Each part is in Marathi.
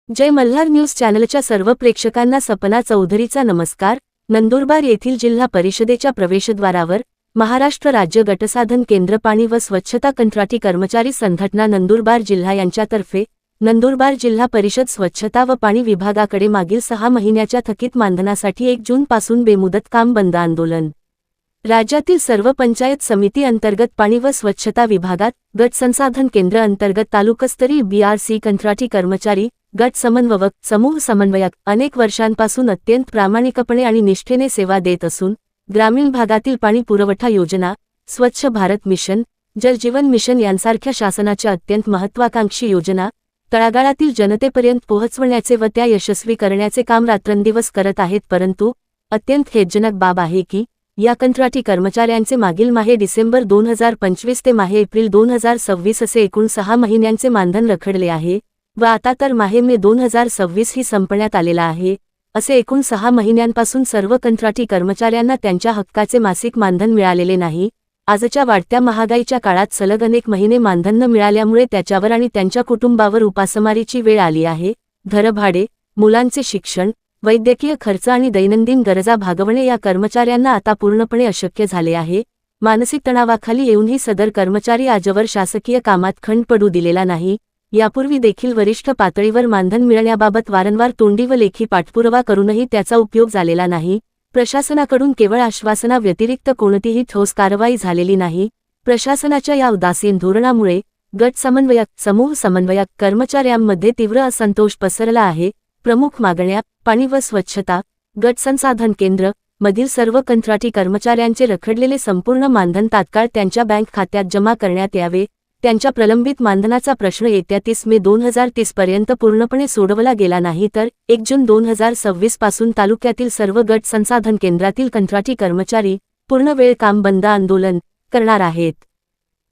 जय मल्हार न्यूज चॅनलच्या सर्व प्रेक्षकांना सपना चौधरीचा नमस्कार। नंदुरबार येथील जिल्हा परिषदेच्या प्रवेशद्वारावर महाराष्ट्र राज्य गटसाधन केंद्र पाणी व स्वच्छता कंत्राटी कर्मचारी संघटना नंदुरबार जिल्हा यांच्यातर्फे नंदुरबार जिल्हा परिषद स्वच्छता व पाणी विभागाकडे मागील 6 महिन्याच्या थकीत मानधनासाठी 1 जून पासून बेमुदत काम बंद आंदोलन। राज्यातील सर्व पंचायत समिती अंतर्गत पाणी व स्वच्छता विभागात गट संसाधन केंद्र अंतर्गत तालुकास्तरीय BRC कंत्राटी कर्मचारी गट समन्वयक समूह समन्वयक अनेक वर्षांपासून अत्यंत प्रामाणिकपणे आणि निष्ठेने सेवा देत असून ग्रामीण भागातील पाणी पुरवठा योजना, स्वच्छ भारत मिशन, जल जीवन मिशन यांसारख्या शासनाच्या अत्यंत महत्त्वाकांक्षी योजना तळागाळातील जनतेपर्यंत पोहोचवण्याचे व त्या यशस्वी करण्याचे काम रात्रंदिवस करत आहेत। परंतु अत्यंत खेदजनक बाब आहे की या कंत्राटी कर्मचाऱ्यांचे मागील माहे डिसेंबर 2025 ते माहे एप्रिल 2026 असे एकूण 6 महिन्यांचे मानधन रखडले आहे व आता तर माहे मे 2026 ही संपण्यात आलेला आहे। असे एकूण 6 महिन्यांपासून सर्व कंत्राटी कर्मचाऱ्यांना त्यांच्या हक्काचे मासिक मानधन मिळालेले नाही। आजच्या वाढत्या महागाईच्या काळात सलग अनेक महिने मानधन न मिळाल्यामुळे त्याच्यावर आणि त्यांच्या कुटुंबावर उपासमारीची वेळ आली आहे। घरभाडे, मुलांचे शिक्षण, वैद्यकीय खर्च आणि दैनंदिन गरजा भागवणे या कर्मचाऱ्यांना आता पूर्णपणे अशक्य झाले आहे। मानसिक तणावाखाली येऊनही सदर कर्मचारी आजवर शासकीय कामात खंड पडू दिलेला नाही। यापूर्वी देखील वरिष्ठ पातळीवर मानधन मिळण्याबाबत वारंवार तोंडी व लेखी पाठपुरावा करूनही त्याचा उपयोग झालेला नाही। प्रशासनाकडून केवळ आश्वासना व्यतिरिक्त कोणतीही ठोस कारवाई झालेली नाही। प्रशासनाच्या या उदासीन धोरणामुळे गट समन्वयक, समूह समन्वयक कर्मचाऱ्यांमध्ये तीव्र असंतोष पसरला आहे। प्रमुख मागण्या: पाणी व स्वच्छता, गट संसाधन केंद्र मधील सर्व कंत्राटी कर्मचाऱ्यांचे रखडलेले संपूर्ण मानधन तात्काळ त्यांच्या बँक खात्यात जमा करण्यात यावे। त्यांच्या प्रलंबित मानधनाचा प्रश्न येत्या 30 मे 2030 पर्यंत पूर्णपणे सोडवला गेला नाही तर 1 जून 2026 पासून तालुक्यातील सर्व गट संसाधन केंद्रातील कंत्राटी कर्मचारी पूर्णवेळ काम बंद आंदोलन करणार आहेत।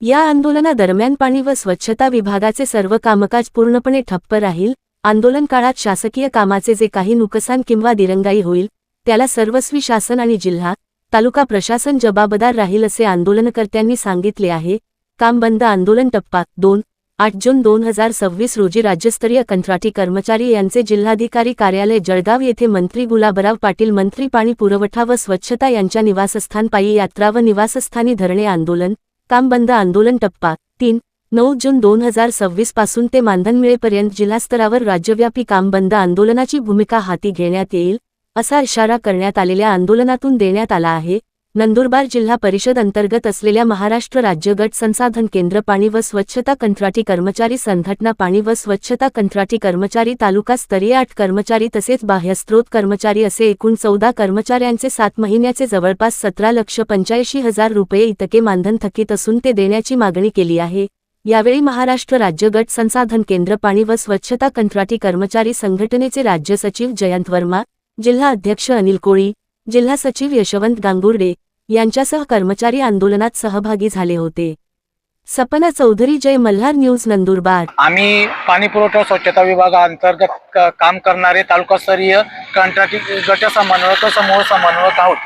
या आंदोलनादरम्यान पाणी व स्वच्छता विभागाचे सर्व कामकाज पूर्णपणे ठप्प राहील। आंदोलन काळात शासकीय कामाचे जे काही नुकसान किंवा दिरंगाई होईल त्याला सर्वस्वी शासन आणि जिल्हा, तालुका प्रशासन जबाबदार राहील असे आंदोलनकर्त्यांनी सांगितले आहे। काम बंद आंदोलन टप्पा 2 8 जून 2026 रोजी राज्यस्तरीय कंत्राटी कर्मचारी यांचे जिल्हाधिकारी कार्यालय जळगाव येथे मंत्री गुलाबराव पाटील, मंत्री पाणी पुरवठा व स्वच्छता यांच्या निवासस्थान पायी यात्रा व निवासस्थानी धरणे आंदोलन। काम बंद आंदोलन टप्पा 3 9 जून 2026 पासून ते मानधन मिळेपर्यंत जिल्हास्तरावर राज्यव्यापी काम बंद आंदोलनाची भूमिका हाती घेण्यात येईल असा इशारा करण्यात आलेल्या आंदोलनातून देण्यात आला आहे। नंदुरबार जिल्हा परिषद अंतर्गत असलेल्या महाराष्ट्र राज्य गट संसाधन केंद्र पाणी व स्वच्छता कंत्राटी कर्मचारी संघटना पाणी व स्वच्छता कंत्राटी कर्मचारी तालुकास्तरीय 8 कर्मचारी तसेच बाह्यस्त्रोत कर्मचारी असे एकूण 14 कर्मचाऱ्यांचे 7 महिन्याचे जवळपास 17,85,000 रुपये इतके मानधन थकीत असून ते देण्याची मागणी केली आहे। यावेळी महाराष्ट्र राज्य गट संसाधन केंद्र पाणी व स्वच्छता कंत्राटी कर्मचारी संघटनेचे राज्य सचिव जयंत वर्मा, जिल्हा अध्यक्ष अनिल कोळी, जिल्हा सचिव यशवंत गांगुर्डे यांच्यासह कर्मचारी आंदोलनात सहभागी झाले होते। सपना चौधरी, जय मल्हार न्यूज, नंदुरबार। आम्ही पाणी पुरवठा स्वच्छता विभागाअंतर्गत काम करणारे तालुकास्तरीय कंत्राटी गट समन्वयक समूह समन्वयक आहोत।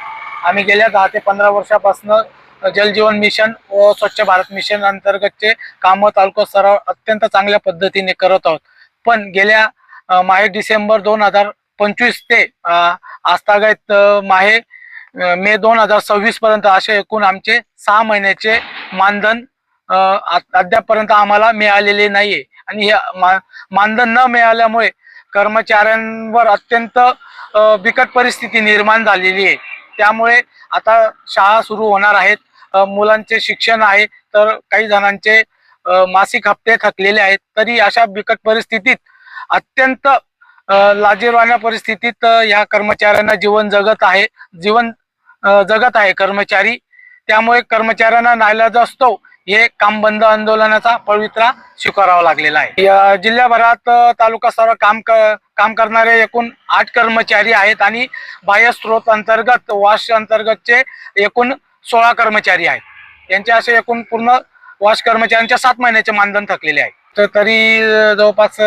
आम्ही गेल्या 10 ते 15 वर्षापासून जल जीवन मिशन व स्वच्छ भारत मिशन अंतर्गतचे काम तालुका स्तरावर अत्यंत चांगल्या पद्धतीने करत आहोत। पण गेल्या माहे डिसेंबर 2025 ते आजतागायत माहे मे 2026 पर्यंत असे एकूण आमचे 6 महिन्याचे मानधन अद्यापर्यंत आम्हाला मिळालेले नाहीये आणि हे मानधन न मिळाल्यामुळे कर्मचाऱ्यांवर अत्यंत बिकट परिस्थिती निर्माण झालेली आहे। त्यामुळे आता शाळा सुरू होणार आहेत, मुलांचे शिक्षण आहे, तर काही जणांचे मासिक हप्ते थकलेले आहेत। तरी अशा बिकट परिस्थितीत अत्यंत लाजिरवाण्या परिस्थितीत या कर्मचाऱ्यांना जीवन जगत आहे कर्मचारी। त्यामुळे कर्मचाऱ्यांना नाईलाजास्तव हे काम बंद आंदोलनाचा पवित्रा स्वीकारावा लागलेला आहे। जिल्ह्याभरात तालुका स्तरावर काम करणारे एकूण 8 कर्मचारी आहेत आणि बाह्य स्त्रोत अंतर्गत वाश अंतर्गतचे एकूण 16 कर्मचारी आहेत। यांचे असे एकूण पूर्ण वाश कर्मचाऱ्यांच्या 7 महिन्याचे मानधन थकलेले आहे। तर तरी जवळपास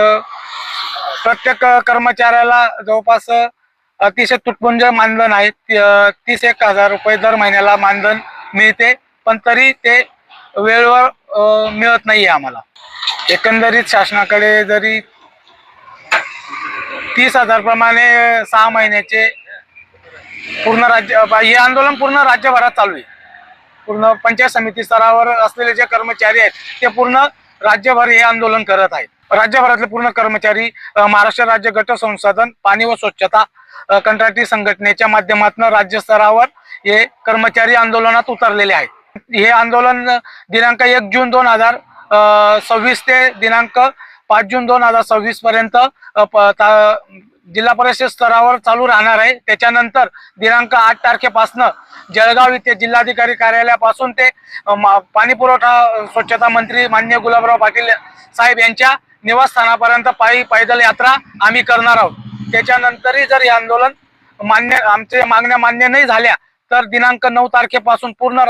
प्रत्येक कर्मचाऱ्याला जवळपास अतिशय तुटपुंज मानधन आहे। 31,000 रुपये दर महिन्याला मानधन मिळते, पण तरी ते वेळेवर मिळत नाहीये आम्हाला. एकंदरीत शासनाकडे जरी 30,000 प्रमाणे 6 महिन्याचे पूर्ण राज्य हे आंदोलन पूर्ण राज्यभरात चालू आहे. पूर्ण पंचायत समिती स्तरावर असलेले जे कर्मचारी आहेत ते पूर्ण राज्यभर हे आंदोलन करत आहेत. राज्यभरातले पूर्ण कर्मचारी महाराष्ट्र राज्य गट संसाधन पाणी व स्वच्छता कंत्राटी संघटनेच्या माध्यमातून राज्य स्तरावर हे कर्मचारी आंदोलनात उतरलेले आहेत. हे आंदोलन दिनांक 1 जून 2026 ते दिनांक 5 जून 2026 पर्यंत जिल्हा परिषद स्तरावर चालू राहणार आहे. त्याच्यानंतर दिनांक 8 तारखेपासून जळगाव येथे जिल्हाधिकारी कार्यालयापासून ते पाणी पुरवठा स्वच्छता मंत्री माननीय गुलाबराव पाटील साहेब यांच्या निवासस्थानापर्यंत पैदल यात्रा आम्ही करणार आहोत. त्याच्यानंतरही जर हे आंदोलन आमच्या मागण्या मान्य नाही झाल्या तर दिनांक 9 तारखेपासून पूर्ण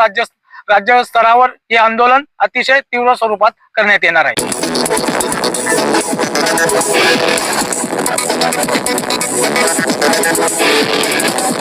राज्य स्तरावर हे आंदोलन अतिशय तीव्र स्वरूपात करण्यात येणार आहे.